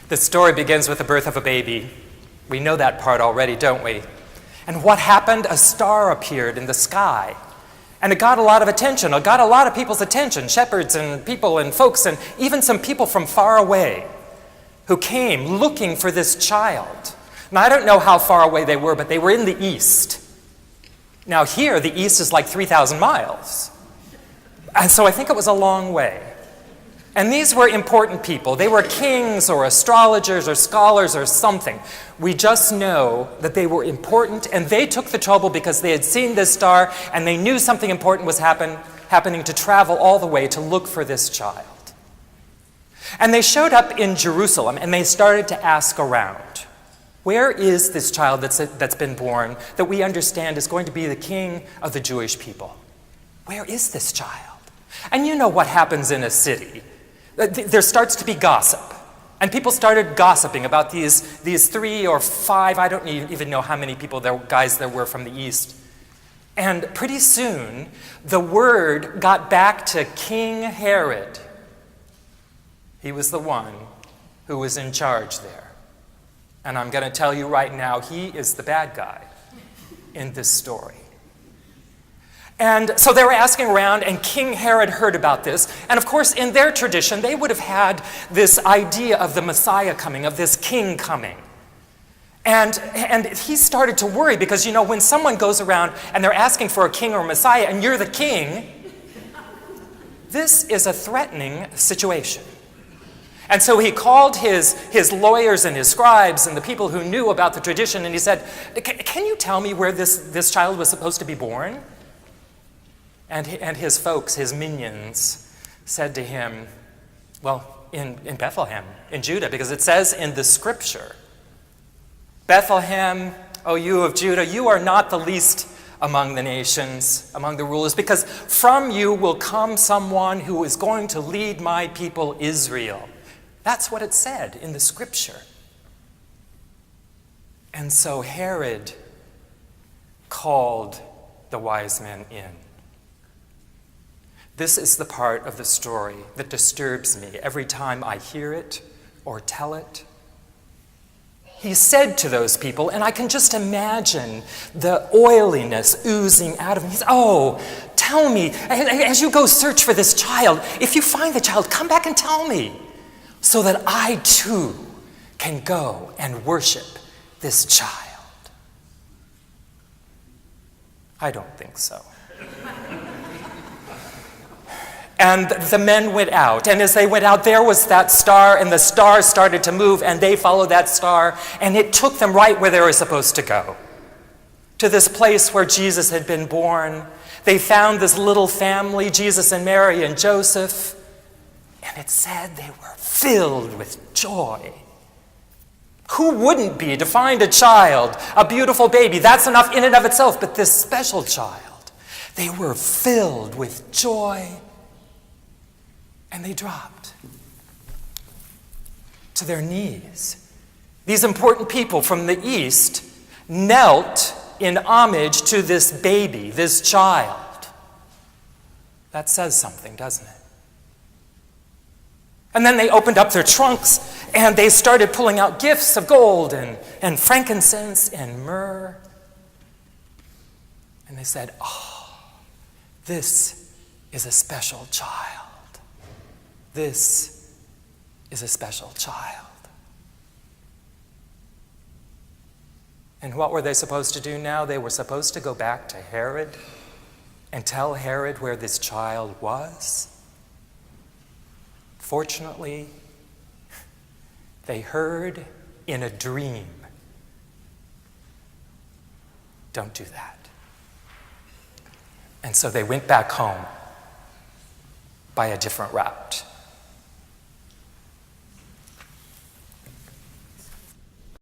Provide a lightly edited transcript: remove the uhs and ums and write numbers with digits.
The story begins with the birth of a baby. We know that part already, don't we? And what happened? A star appeared in the sky. And it got a lot of attention. It got a lot of people's attention, shepherds and people and folks and even some people from far away who came looking for this child. Now, I don't know how far away they were, but they were in the east. Now here, the east is like 3,000 miles. And so I think it was a long way. And these were important people. They were kings or astrologers or scholars or something. We just know that they were important, and they took the trouble because they had seen this star and they knew something important was happening to travel all the way to look for this child. And they showed up in Jerusalem and they started to ask around, where is this child that's been born that we understand is going to be the king of the Jewish people? Where is this child? And you know what happens in a city. There starts to be gossip. And people started gossiping about these 3 or 5, I don't even know how many guys there were from the east. And pretty soon, the word got back to King Herod. He was the one who was in charge there. And I'm going to tell you right now, he is the bad guy in this story. And so they were asking around, and King Herod heard about this. And of course, in their tradition, they would have had this idea of the Messiah coming, of this king coming. And he started to worry because, you know, when someone goes around and they're asking for a king or a Messiah, and you're the king, this is a threatening situation. And so he called his lawyers and his scribes and the people who knew about the tradition, and he said, can you tell me where this child was supposed to be born? And his folks, his minions, said to him, well, in Bethlehem, in Judah, because it says in the scripture, Bethlehem, O you of Judah, you are not the least among the nations, among the rulers, because from you will come someone who is going to lead my people Israel. That's what it said in the scripture. And so Herod called the wise men in. This is the part of the story that disturbs me every time I hear it or tell it. He said to those people, and I can just imagine the oiliness oozing out of him. He said, oh, tell me, as you go search for this child, if you find the child, come back and tell me, so that I too can go and worship this child. I don't think so. And the men went out, and as they went out, there was that star, and the star started to move, and they followed that star, and it took them right where they were supposed to go, to this place where Jesus had been born. They found this little family, Jesus and Mary and Joseph, and it said they were filled with joy. Who wouldn't be to find a child, a beautiful baby? That's enough in and of itself, but this special child, they were filled with joy. And they dropped to their knees. These important people from the east knelt in homage to this baby, this child. That says something, doesn't it? And then they opened up their trunks and they started pulling out gifts of gold and frankincense and myrrh. And they said, oh, this is a special child. This is a special child. And what were they supposed to do now? They were supposed to go back to Herod and tell Herod where this child was. Fortunately, they heard in a dream. Don't do that. And so they went back home by a different route.